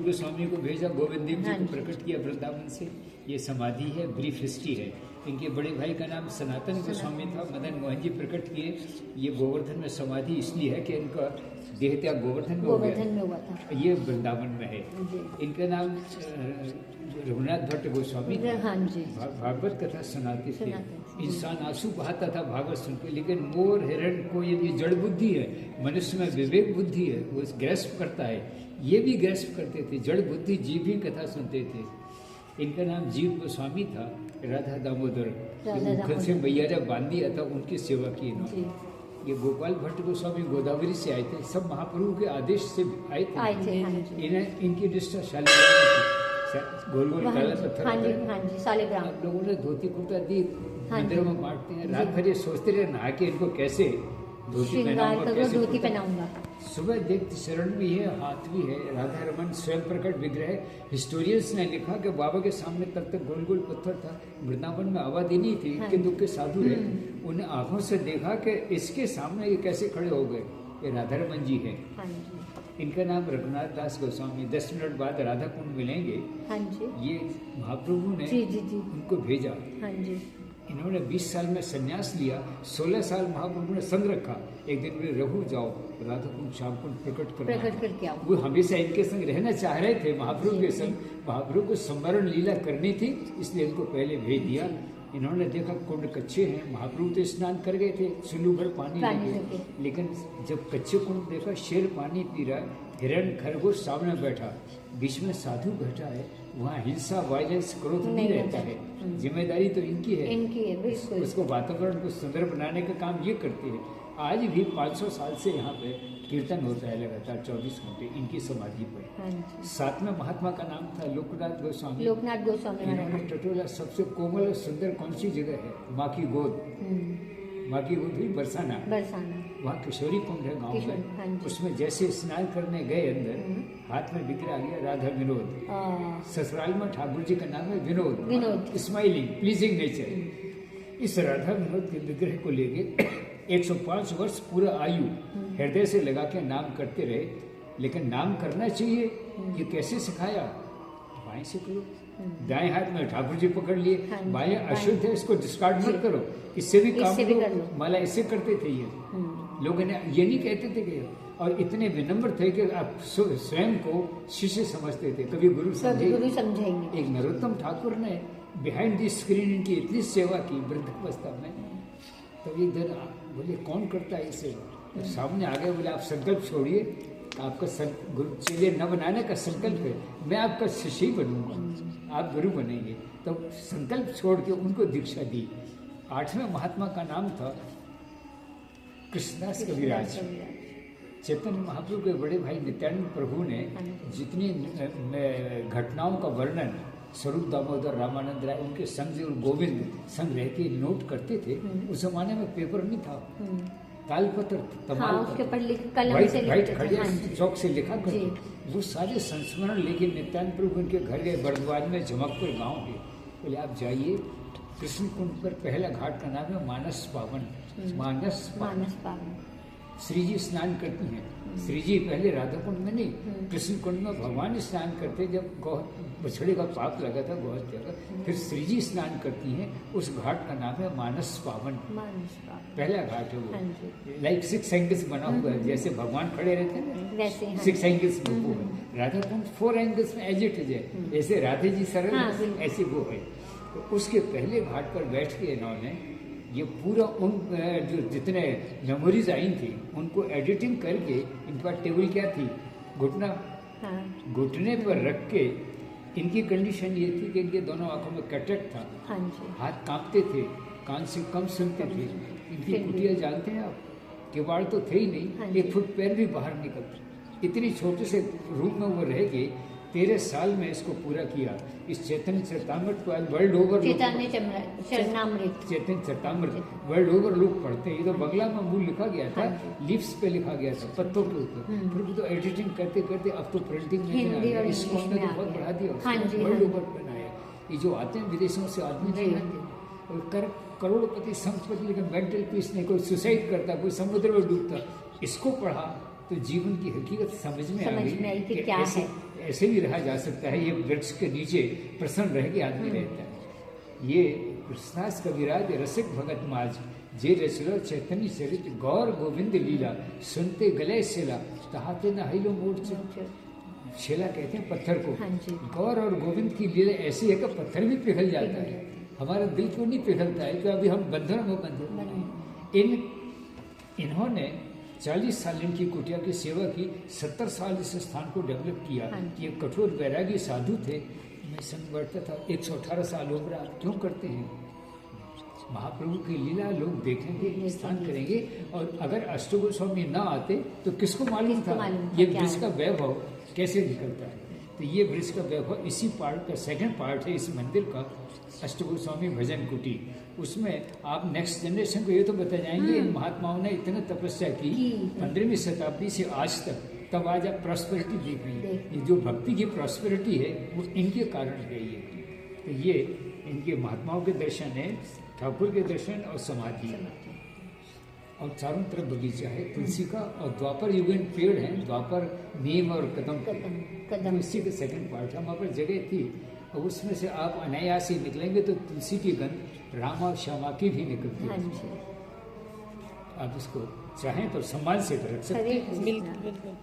गोस्वामी को भेजा, गोविंद देव जी को प्रकट किया वृंदावन से। ये समाधि है, ब्रीफ हिस्ट्री है। इनके बड़े भाई का नाम सनातन गोस्वामी था, मदन मोहन जी प्रकट किए। ये गोवर्धन में समाधि इसलिए है कि इनका देह त्याग गोवर्धन में हुआ था। ये वृंदावन में है। इनका नाम रघुनाथ भट्ट गोस्वामी, भागवत कथा सुनाते थे। इंसान आंसू बहाता था भागवत सुनकर, लेकिन मोर हिरण को ये जड़ बुद्धि है, मनुष्य में विवेक बुद्धि है, वो ग्रैस्प करता है। ये भी ग्रैस्प करते थे, जड़ बुद्धि जीव भी कथा सुनते थे। इनका नाम जीव गोस्वामी था। राधा दामोदर मुखल से मैया जब बांध दिया था, उनकी सेवा की इन्होंने। ये गोपाल भट्ट गोस्वामी गोदावरी से आए थे, सब महाप्रभु के आदेश से आए थे। इनकी निष्ठा शालिग्राम, गोल गोल काला पत्थर, आप लोगों ने धोती कुर्ता दी, मंदिरों में बांटते हैं। रात भर ये सोचते रहे नहा के इनको कैसे धोती पहनाऊंगा। सुबह देखते शरण भी है, हाथ भी है। राधा रमन स्वयं प्रकट विग्रह। हिस्टोरियंस ने लिखा कि बाबा के सामने तब तक गोल गोल पत्थर था, वृंदावन में आबादी नहीं थी, कि दुख के साधु रहे। उन्हें आंखों से देखा कि इसके सामने ये कैसे खड़े हो गए। ये राधा रमन जी है। इनका नाम रघुनाथ दास गोस्वामी। 10 मिनट बाद राधा कुंड मिलेंगे। ये महाप्रभु ने उनको भेजा। इन्होंने 20 साल में संन्यास लिया, 16 साल महाप्रभु ने संग रखा। एक दिन बोले रघु जाओ राधा कुंड श्याम कुंड प्रकट करके आओ। वो हमेशा इनके संग रहना चाह रहे थे, महाप्रभु के संग। महाप्रभु को संवरण लीला करनी थी, इसलिए इनको पहले भेज दिया। इन्होंने देखा कुंड कच्चे हैं, महाप्रभु तो स्नान कर गए थे, सुलू भर पानी लगे। लेकिन जब कच्चे कुंड देखा, शेर पानी पी रहा, हिरण खरगोश सामने बैठा, बीच में साधु बैठा है। वहाँ हिंसा, वायलेंस, क्रोध नहीं रहता है। जिम्मेदारी तो इनकी है, उसको वातावरण को सुंदर बनाने का काम ये करते हैं। आज भी 500 साल से यहाँ पे कीर्तन होता है लगातार 24 घंटे इनकी समाधि पर। साथ में महात्मा का नाम था लोकनाथ गोस्वामी। इन्होंने टटोला सबसे कोमल और सुंदर कौन सी जगह है? माँ की गोद। माँ की गोद हुई बरसाना। वहाँ किशोरी कुंड है गाँव में। उसमें जैसे स्नान करने गए अंदर, हाथ में विग्रह आ गया राधा विनोद। ससुराल में ठाकुर जी का नाम है विनोद, स्माइलिंग, प्लीजिंग नेचर। इस राधा विनोद के विग्रह को लेके 105 वर्ष पूरा आयु हृदय से लगा के नाम करते रहे। लेकिन नाम करना चाहिए, ये कैसे सिखाया? बाएं से करो, दाएं हाथ में ठाकुर जी पकड़ लिए, बाएं अशुद्ध है, इसको डिस्कार्ड मत करो, इससे भी काम करो। माला इससे करते थे ये लोग, ये नहीं कहते थे कि, और इतने विनम्र थे कि आप स्वयं को शिष्य समझते थे, कभी गुरु समझेंगे। एक नरोत्तम ठाकुर ने बिहाइंड द स्क्रीन इनकी इतनी सेवा की वृद्धावस्था में। तब एक दिन बोले कौन करता है इसे? तो सामने आ गए, बोले आप संकल्प छोड़िए, आपका गुरु चेले न बनाने का संकल्प है, मैं आपका शिष्य ही बनूंगा, आप गुरु बनेंगे। तो संकल्प छोड़ के उनको दीक्षा दी। 8वें महात्मा का नाम था कृष्णदास कविराज। चैतन्य महाप्रभु के बड़े भाई नित्यानंद प्रभु ने जितनी घटनाओं का वर्णन स्वरूप दामोदर, रामानंद राय, उनके संग और गोविंद संग रह के नोट करते थे। उस जमाने में पेपर नहीं था, तालपत्र, वाइट खड़े चौक से लिखा करते। वो सारे संस्मरण लेके नित्यानंद प्रभु उनके घर गए। बर्दवान में जमकपुर गांव है। बोले आप जाइए, कृष्ण कुंड पर पहला घाट का नाम है मानस पावन। मानस पावन श्री जी स्नान करती हैं। श्री जी पहले राधा कुंड में नहीं, कृष्ण कुंड में भगवान स्नान करते। जब गौ बछड़े का पाप लगा था गौहत्या का, फिर श्री जी स्नान करती हैं। उस घाट का नाम है मानस पावन। पहला घाट है वो, लाइक 6 एंगल्स बना हुआ है, जैसे भगवान खड़े रहते हैं 6 एंगल्स में वो है। राधा कुंड 4 एंगल्स में एज इट इज है, जैसे राधे जी सरल ऐसे वो है। तो उसके पहले घाट पर बैठ के इन्होंने ये पूरा उन जो जितने मेमोरीज आई थी उनको एडिटिंग करके, इनका टेबल क्या थी, घुटना, घुटने पर रख के। इनकी कंडीशन ये थी कि इनके दोनों आंखों में कैटरेक्ट था, हाथ कांपते थे, कान से कम सुनते थे। इनकी कुटिया जानते हैं आप, किवाड़ तो थे ही नहीं, 1 फुट पैर भी बाहर निकलते। इतनी छोटे से रूम में वो रह के 13 साल में इसको पूरा किया। इस चैतन्य चरितामृत को आज वर्ल्ड ओवर चैतन्य चरितामृत वर्ल्ड ओवर लोग पढ़ते हैं। ये तो बंगला में मूल लिखा गया था, लीव्स पे लिखा गया था, पत्तों के ऊपर। फिर तो एडिटिंग करते करते अब तो प्रिंटिंग में आ गया। इसको हमने तो बहुत बढ़ा दिया, वर्ल्ड ओवर बनाया। ये जो आते हैं विदेशों से आदमी नहीं आते, करोड़पति संपत्ति, लेकिन मेंटल पीस नहीं, कोई सुसाइड करता, कोई समुद्र में डूबता। इसको पढ़ा तो जीवन की हकीकत समझ में आ गई कि क्या है। ऐसे भी रहा जा सकता है, ये वृक्ष के नीचे प्रसन्न रह के आदमी रहता है। ये कृष्णास कविराज रसिक भगत माज जे रचलो चैतन्य चरित गौर गोविंद लीला सुनते गले शिला तहाते न हिलो मोर्च। शिला कहते हैं पत्थर को। हाँ जी। गौर और गोविंद की लीला ऐसी है कि पत्थर भी पिघल जाता है। हमारा दिल क्यों नहीं पिघलता है? कि अभी हम बंधन में बंधे हैं। इन्होंने 40 साल इनकी कुटिया की सेवा की, 70 साल इस स्थान को डेवलप किया। हाँ। ये कठोर वैरागी साधु थे। मैं संग बढ़ता था, 118 साल हो गया। आप क्यों करते हैं? महाप्रभु की लीला लोग देखेंगे, स्थान करेंगे। और अगर अष्टगोस्वामी ना आते तो किसको मालूम था ये वृक्ष का वैभव कैसे निकलता है। तो ये वृक्ष का वैभव इसी पार्ट का सेकंड पार्ट है इस मंदिर का, अष्टगोस्वामी भजन कुटी। उसमें आप नेक्स्ट जनरेशन को ये तो बता जाएंगे इन महात्माओं ने इतने तपस्या की 15वीं शताब्दी से आज तक, तब आज आप प्रॉस्पेरिटी देख रही है। ये जो भक्ति की प्रॉस्पेरिटी है वो इनके कारण गई है। तो ये इनके महात्माओं के दर्शन है, ठाकुर के दर्शन और समाधि। और चारों तरफ बगीचा है तुलसी का, और द्वापर युगीन पेड़ हैं, द्वापर नीम और कदम कदम इसी के सेकंड पार्ट है। वहाँ पर जगह थी और उसमें से आप अनायास ही निकलेंगे तो तुलसी की गंध रामा श्यामा की भी निकलती है। आप इसको चाहें तो सम्मान से रख सकते हैं। बिल्कुल।